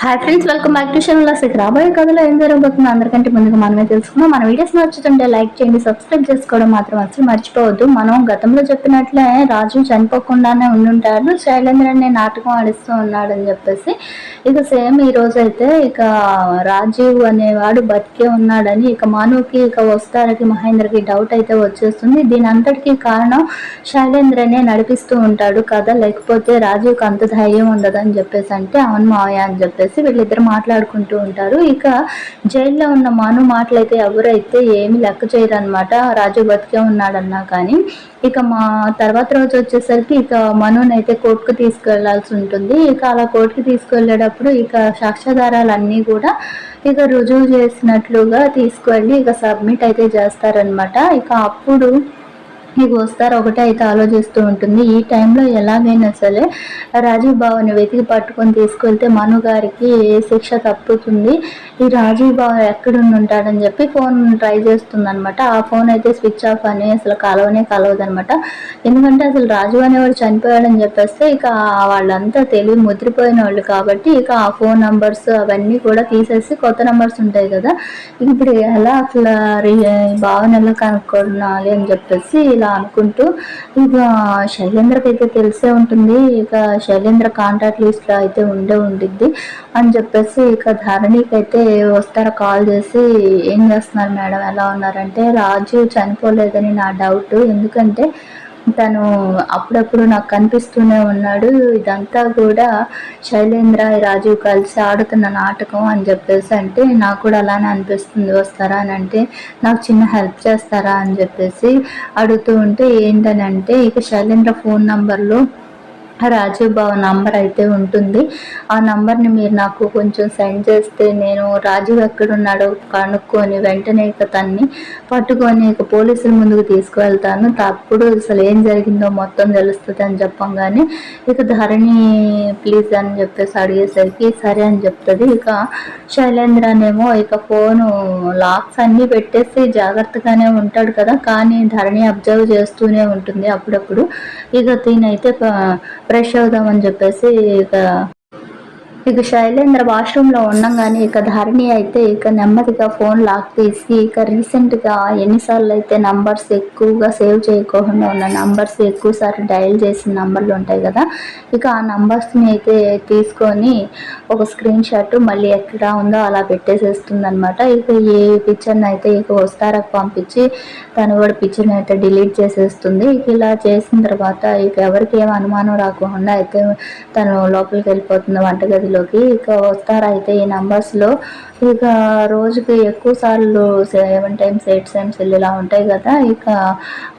Hi friends, welcome back to channel. రాబోయే కథలో ఏం జరగబోతుందో అందరికంటే ముందుగా మనమే తెలుసుకుందాం. మన వీడియోస్ నచ్చుతుంటే లైక్ చేయండి, సబ్స్క్రైబ్ చేసుకోవడం మాత్రం అసలు మర్చిపోవద్దు. మనం గతంలో చెప్పినట్లే రాజు చనిపోకుండానే ఉండుంటాడు, శైలేంద్ర అనే నాటకం ఆడిస్తూ ఉన్నాడని చెప్పేసి ఇక సేమ్ ఈ రోజు అయితే ఇక రాజీవ్ అనేవాడు బతికే ఉన్నాడని ఇక మనుకి ఇక వస్తారకి మహేంద్రకి డౌట్ అయితే వచ్చేస్తుంది. దీని అంతటికీ కారణం శైలేంద్రనే నడిపిస్తూ ఉంటాడు కదా, లేకపోతే రాజీవ్కి అంత ధైర్యం ఉండదని చెప్పేసి అంటే అవును మావయ్య అని చెప్పేసి వీళ్ళిద్దరు మాట్లాడుకుంటూ ఉంటారు. ఇక జైల్లో ఉన్న మను మాటలైతే ఎవరైతే ఏమి లెక్క చేయరు అనమాట, రాజు బతికే ఉన్నాడన్నా కానీ. ఇక మా తర్వాత రోజు వచ్చేసరికి ఇక మనునైతే కోర్టుకు తీసుకెళ్లాల్సి ఉంటుంది. ఇక అలా కోర్టుకు తీసుకెళ్లేటప్పుడు ఇక సాక్ష్యాధారాలన్నీ కూడా ఇక రుజువు చేసినట్లుగా తీసుకువెళ్ళి ఇక సబ్మిట్ అయితే చేస్తారనమాట. ఇక అప్పుడు నీకు వస్తారు ఒకటే అయితే ఆలోచిస్తూ ఉంటుంది. ఈ టైంలో ఎలాగైనా సరే రాజీవ్ బావని వెతికి పట్టుకొని తీసుకెళ్తే మను గారికి శిక్ష తప్పుతుంది. ఈ రాజీవ్ బావ ఎక్కడుండి ఉంటాడని చెప్పి ఫోన్ ట్రై చేస్తుంది అనమాట. ఆ ఫోన్ అయితే స్విచ్ ఆఫ్ అని అసలు కలవదనమాట. ఎందుకంటే అసలు రాజు అనేవాడు చనిపోయాడని చెప్పేస్తే ఇక వాళ్ళంతా తెలివి ముద్రిపోయిన వాళ్ళు కాబట్టి ఇక ఆ ఫోన్ నంబర్స్ అవన్నీ కూడా తీసేసి కొత్త నంబర్స్ ఉంటాయి కదా, ఇప్పుడు ఎలా అసలు బావని ఎలా కనుక్కోనాలి అని చెప్పేసి ఇలా అనుకుంటూ ఇక శైలేంద్రకి అయితే తెలిసే ఉంటుంది. ఇక శైలేంద్ర కాంటాక్ట్ లిస్ట్ లో అయితే ఉండిద్ది అని చెప్పేసి ఇక ధరణికి అయితే వస్తారా కాల్ చేసి ఏం చేస్తున్నారు మేడం, ఎలా ఉన్నారంటే రాజు చనిపోలేదని నా డౌట్, ఎందుకంటే తను అప్పుడప్పుడు నాకు కనిపిస్తూనే ఉన్నాడు, ఇదంతా కూడా శైలేంద్ర రాజీవ్ కలిసి ఆడుతున్న నాటకం అని చెప్పేసి అంటే నాకు కూడా అలానే అనిపిస్తుంది, వస్తారా అని అంటే నాకు చిన్న హెల్ప్ చేస్తారా అని చెప్పేసి అడుగుతూ ఉంటే ఏంటని అంటే ఇక శైలేంద్ర ఫోన్ నంబర్లో రాజీవ్ బావ నంబర్ అయితే ఉంటుంది. ఆ నంబర్ని మీరు నాకు కొంచెం సెండ్ చేస్తే నేను రాజీవ్ ఎక్కడున్నాడో కనుక్కొని వెంటనే ఇక తన్ని పట్టుకొని ఇక పోలీసుల ముందుకు తీసుకువెళ్తాను, అప్పుడు అసలు ఏం జరిగిందో మొత్తం తెలుస్తుంది అని చెప్పంగానే ఇక ధరణి ప్లీజ్ అని చెప్పేసి అడిగేసరికి సరే అని చెప్తుంది. ఇక శైలేంద్ర అనేమో ఇక ఫోను లాక్స్ అన్నీ పెట్టేసి జాగ్రత్తగానే ఉంటాడు కదా, కానీ ధరణి అబ్జర్వ్ చేస్తూనే ఉంటుంది అప్పుడప్పుడు. ఇక తినైతే ఫ్రెష్ అవుదామని చెప్పేసి ఇక శైలేంద్ర వాష్రూమ్లో ఉండంగానే ఇక ధరణి అయితే ఇక నెమ్మదిగా ఫోన్ లాక్ తీసి ఇక రీసెంట్గా ఎన్నిసార్లు అయితే నంబర్స్ ఎక్కువగా సేవ్ చేయకుండా ఉన్న నంబర్స్ ఎక్కువసార్లు డయల్ చేసిన నంబర్లు ఉంటాయి కదా, ఇక ఆ నంబర్స్ని అయితే తీసుకొని ఒక స్క్రీన్ షాట్ మళ్ళీ ఎక్కడ ఉందో అలా పెట్టేసేస్తుంది అనమాట. ఇక ఈ పిక్చర్ని అయితే ఇక వస్తారకు పంపించి తను కూడా పిక్చర్ని అయితే డిలీట్ చేసేస్తుంది. ఇక ఇలా చేసిన తర్వాత ఇక ఎవరికి ఏం అనుమానం రాకుండా అయితే తను లోపలికి వెళ్ళిపోతుంది వంటగదిలోకి. ఇక వస్తారా అయితే ఈ నంబర్స్లో ఇక రోజుకి ఎక్కువ సార్లు 7 times 8 times ఇలా ఉంటాయి కదా, ఇక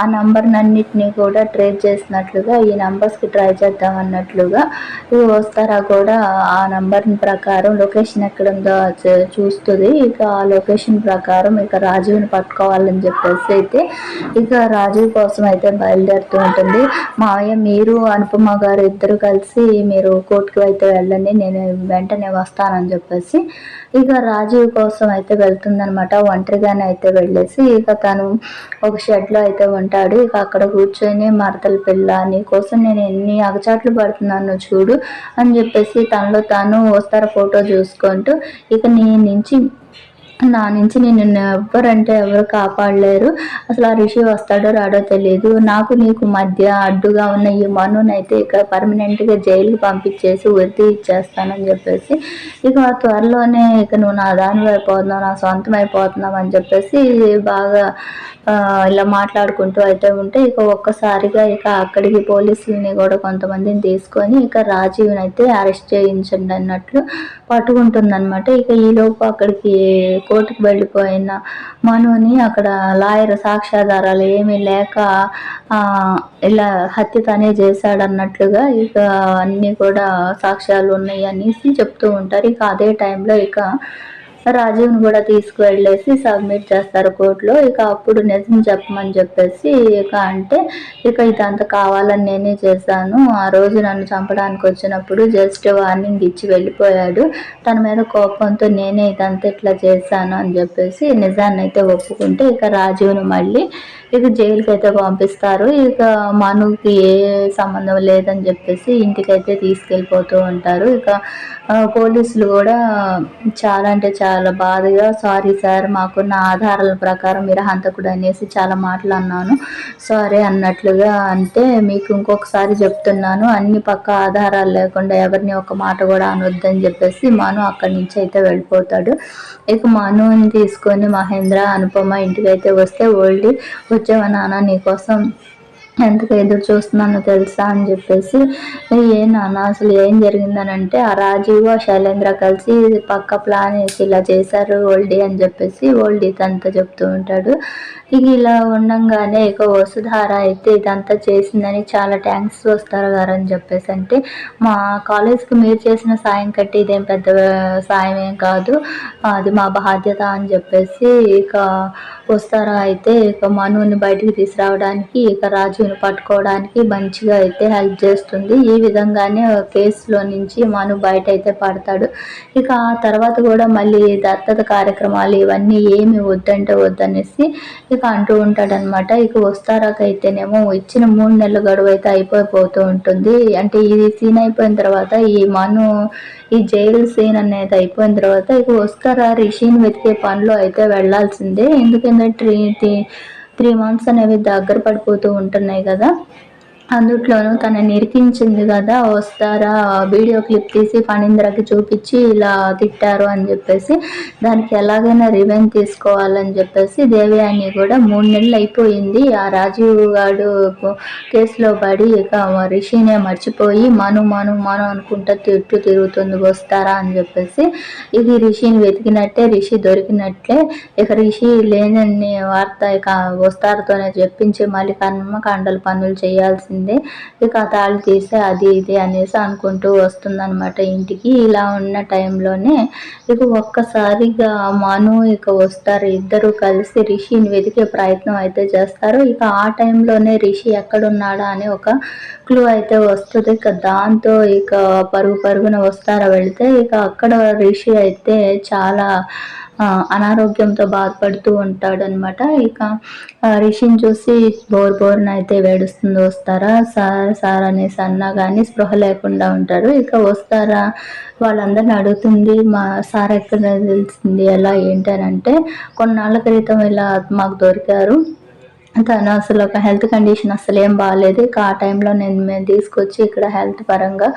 ఆ నంబర్నన్నిటినీ కూడా ట్రేస్ చేసినట్లుగా ఈ నంబర్స్కి ట్రై చేద్దాం అన్నట్లుగా ఇక వస్తారా కూడా ఆ నంబర్ని ప్రకారం లొకేషన్ ఎక్కడుందో చూస్తుంది. ఇక ఆ లొకేషన్ ప్రకారం ఇక రాజీవ్ని పట్టుకోవాలని చెప్పేసి అయితే ఇక రాజీవ్ కోసం అయితే బయలుదేరుతూ ఉంటుంది. మావయ్య మీరు అనుపమ గారు ఇద్దరు కలిసి మీరు కోర్టుకు అయితే వెళ్ళండి, నేను వెంటనే వస్తానని చెప్పేసి ఇక రాజీవ్ కోసం అయితే వెళ్తుందనమాట. ఒంటరిగానే అయితే వెళ్ళేసి ఇక తను ఒక షెడ్లో అయితే ఉంటాడు. ఇక అక్కడ కూర్చొని మరదల పిల్ల నీకోసం నేను ఎన్ని అగచాట్లు పడుతున్నాను చూడు అని చెప్పేసి తనలో తాను వస్తార ఫోటో చూసుకుంటూ ఇక నా నుంచి నిన్ను ఎవ్వరంటే ఎవరు కాపాడలేరు, అసలు ఆ రిషి వస్తాడో రాడో తెలియదు, నాకు నీకు మధ్య అడ్డుగా ఉన్న ఈ మనునైతే ఇక పర్మనెంట్గా జైలుకి పంపించేసి ఉరి ఇచ్చేస్తానని చెప్పేసి ఇక త్వరలోనే ఇక నువ్వు నా దాని అయిపోతున్నావు, నా సొంతం అయిపోతున్నావు అని చెప్పేసి బాగా ఇలా మాట్లాడుకుంటూ అయితే ఉంటే ఇక ఒక్కసారిగా ఇక అక్కడికి పోలీసులని కూడా కొంతమందిని తీసుకొని ఇక రాజీవ్ని అయితే అరెస్ట్ చేయించండి అన్నట్లు పట్టుకుంటుందన్నమాట. ఇక ఈలోపు అక్కడికి కోర్టుకు వెళ్ళిపోయిన మనుని అక్కడ లాయర్ సాక్ష్యాధారాలు ఏమీ లేక ఇలా హత్య తనే చేశాడన్నట్లుగా ఇక అన్నీ కూడా సాక్ష్యాలు ఉన్నాయి అనేసి చెప్తూ ఉంటారు. ఇక అదే టైంలో ఇక రాజీవ్ని కూడా తీసుకువెళ్ళేసి సబ్మిట్ చేస్తారు కోర్టులో. ఇక అప్పుడు నిజం చెప్పమని చెప్పేసి ఇక అంటే ఇక ఇదంతా కావాలని నేనే చేశాను, ఆ రోజు నన్ను చంపడానికి వచ్చినప్పుడు జస్ట్ వార్నింగ్ ఇచ్చి వెళ్ళిపోయాడు, తన మీద కోపంతో నేనే ఇదంతా ఇట్లా చేశాను అని చెప్పేసి నిజాన్ని అయితే ఒప్పుకుంటే ఇక రాజీవ్ని మళ్ళీ ఇక జైలుకి అయితే పంపిస్తారు. ఇక మనుకి ఏ సంబంధం లేదని చెప్పేసి ఇంటికైతే తీసుకెళ్ళిపోతూ ఉంటారు. ఇక పోలీసులు కూడా చాలా అంటే చాలా బాధగా, సారీ సార్, మాకున్న ఆధారాల ప్రకారం మీరు హంతకుడు అనేసి చాలా మాటలు అన్నాను, సారీ అన్నట్లుగా. అంటే మీకు ఇంకొకసారి చెప్తున్నాను, అన్ని పక్క ఆధారాలు లేకుండా ఎవరిని ఒక మాట కూడా అనొద్దని చెప్పేసి మను అక్కడి నుంచి అయితే వెళ్ళిపోతాడు. ఇక మనుని తీసుకొని మహేంద్ర అనుపమ ఇంటికి అయితే వస్తే, వచ్చావా నాన్న, నీకోసం ఎంతకు ఎదురు చూస్తున్నానో తెలుసా అని చెప్పేసి, ఏ నాన్న అసలు ఏం జరిగిందని అంటే, ఆ రాజీవ్ శైలేంద్ర కలిసి పక్క ప్లాన్ వేసి ఇలా చేశారు ఓల్డీ అని చెప్పేసి ఓల్డీ తనతో చెప్తూ ఉంటాడు. ఇక ఇలా ఉండంగానే ఇక వసుధార అయితే ఇదంతా చేసిందని చాలా థ్యాంక్స్ వస్తారు గారు అని చెప్పేసి అంటే, మా కాలేజ్కి మీరు చేసిన సాయం కట్టి ఇదేం పెద్ద సాయం ఏం కాదు, అది మా బాధ్యత అని చెప్పేసి ఇక వస్తారా అయితే ఇక మనుని బయటికి తీసుకురావడానికి, ఇక రాజుని పట్టుకోవడానికి మంచిగా అయితే హెల్ప్ చేస్తుంది. ఈ విధంగానే కేసులో నుంచి మను బయట అయితే పడతాడు. ఇక ఆ తర్వాత కూడా మళ్ళీ దత్తత కార్యక్రమాలు ఇవన్నీ ఏమి వద్దంటే వద్దనేసి ఇక అంటూ ఉంటాడనమాట. ఇక వస్తారాకైతేనేమో ఇచ్చిన 3 నెలల గడువు అయితే అయిపోతూ ఉంటుంది. అంటే ఇది సీన్ అయిపోయిన తర్వాత ఈ జైలు సీన్ అనేది అయిపోయిన తర్వాత ఇక వస్తారా రిషిని వెతికే పనిలో అయితే వెళ్లాల్సిందే. ఎందుకంటే 3 మంత్స్ అనేవి దగ్గర పడిపోతూ ఉంటున్నాయి కదా, అందుట్లోనూ తనని ఇరికించింది కదా వస్తారా, వీడియో క్లిప్ తీసి ఫణీంద్రకి చూపించి ఇలా తిట్టారు అని చెప్పేసి దానికి ఎలాగైనా రివెంజ్ తీసుకోవాలని చెప్పేసి దేవయాని కూడా 3 నెలలు అయిపోయింది ఆ రాజీవ్ గారు కేసులో పడి ఇక రిషినే మర్చిపోయి మను అనుకుంటా తిరుగుతుంది వస్తారా అని చెప్పేసి. ఇది రిషిని వెతికినట్టే, రిషి దొరికినట్లే. ఇక రిషి లేనని వార్త ఇక వస్తారతోనే చెప్పించి మళ్ళీ కర్మకాండలు పనులు చేయాల్సింది. ఇక తాళి తీసి అది ఇది అనేసి అనుకుంటూ వస్తుందన్నమాట ఇంటికి. ఇలా ఉన్న టైంలోనే ఇక ఒక్కసారిగా మను ఇక వస్తారు, ఇద్దరు కలిసి రిషిని వెతికే ప్రయత్నం అయితే చేస్తారు. ఇక ఆ టైంలోనే రిషి ఎక్కడున్నాడా అని ఒక క్లూ అయితే వస్తుంది. ఇక దాంతో ఇక పరుగున వస్తారా వెళితే ఇక అక్కడ రిషి అయితే చాలా అనారోగ్యంతో బాధపడుతూ ఉంటాడనమాట. ఇక రిషిని చూసి బోర్న అయితే వేడుస్తుంది వస్తారా, సార్ అనేసి అన్నా కానీ స్పృహ లేకుండా ఉంటారు. ఇక వస్తారా వాళ్ళందరిని అడుగుతుంది, మా సార్ ఎక్కడ తెలిసింది ఎలా ఏంటి అని అంటే, కొన్నాళ్ళ క్రితం ఇలా మాకు దొరికారు, తను అసలు ఒక హెల్త్ కండిషన్ అసలు ఏం బాగాలేదు. ఇక ఆ టైంలో మేము తీసుకొచ్చి ఇక్కడ హెల్త్ పరంగా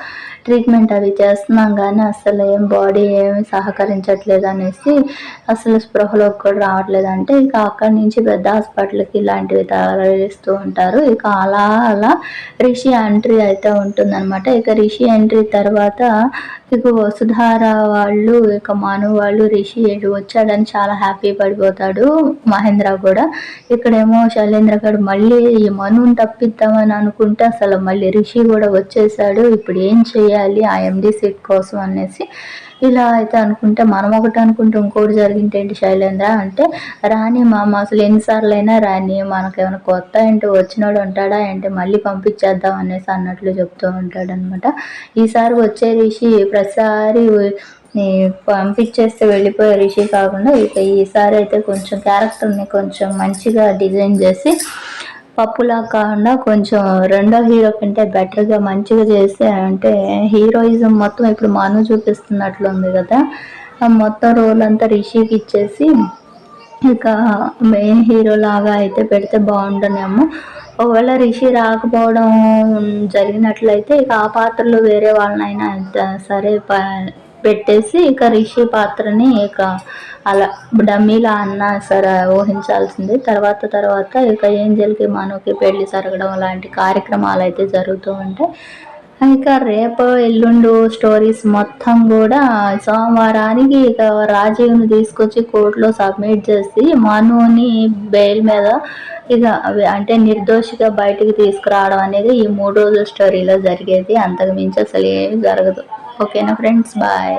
ట్రీట్మెంట్ అవి చేస్తున్నాం కానీ అసలు ఏం బాడీ ఏమి సహకరించట్లేదు అనేసి అసలు స్పృహలోకి కూడా రావట్లేదు అంటే, ఇక అక్కడి నుంచి పెద్ద హాస్పిటల్కి ఇలాంటివి తరలిస్తూ ఉంటారు. ఇక అలా రిషి ఎంట్రీ అయితే ఉంటుందన్నమాట. ఇక రిషి ఎంట్రీ తర్వాత ఇక వసుధార వాళ్ళు ఇక మను వాళ్ళు రిషి వచ్చాడని చాలా హ్యాపీ పడిపోతాడు మహేంద్ర కూడా. ఇక్కడేమో శైలేంద్ర గారు మళ్ళీ ఈ మనుని తప్పిద్దామని అనుకుంటే అసలు మళ్ళీ రిషి కూడా వచ్చేసాడు, ఇప్పుడు ఏం చేయాలి ఆ ఎండి సీట్ కోసం అనేసి ఇలా అయితే అనుకుంటే, మనం ఒకటి అనుకుంటే ఇంకోటి జరిగింటే ఏంటి శైలేంద్ర అంటే, రాని మామ అసలు ఎన్నిసార్లు అయినా రాని, మనకేమైనా కొత్త ఏంటి వచ్చినాడు ఉంటాడా ఏంటి, మళ్ళీ పంపించేద్దాం అనేసి అన్నట్లు చెప్తూ ఉంటాడు అనమాట. ఈసారి వచ్చే రిషి ప్రతిసారి పంపించేస్తే వెళ్ళిపోయే రిషి కాకుండా ఇక ఈసారి అయితే కొంచెం క్యారెక్టర్ని కొంచెం మంచిగా డిజైన్ చేసి పప్పులా కాకుండా కొంచెం రెండో హీరో కంటే బెటర్గా మంచిగా చేసి, అంటే హీరోయిజం మొత్తం ఇప్పుడు మను చూపిస్తున్నట్లుంది కదా, మొత్తం రోల్ అంతా రిషికి ఇచ్చేసి ఇక మెయిన్ హీరో లాగా అయితే పెడితే బాగుండనేమో. ఒకవేళ రిషి రాకపోవడం జరిగినట్లయితే ఇక ఆ పాత్రలో వేరే వాళ్ళనైనా సరే పెట్టేసి ఇక రిషి పాత్రని ఇక అలా డమ్మీలా అన్నా సరే ఊహించాల్సింది. తర్వాత ఇక ఏంజల్కి మనుకి పెళ్లి జరగడం లాంటి కార్యక్రమాలు అయితే జరుగుతూ ఉంటాయి. ఇక రేపు ఎల్లుండు స్టోరీస్ మొత్తం కూడా సోమవారానికి ఇక రాజీవ్ని తీసుకొచ్చి కోర్టులో సబ్మిట్ చేసి మనుని బెయిల్ మీద ఇక అంటే నిర్దోషిగా బయటికి తీసుకురావడం అనేది ఈ 3 రోజుల స్టోరీలో జరిగేది. అంతకు మించి అసలు ఏమి జరగదు. ఓకేనా ఫ్రెండ్స్, బాయ్.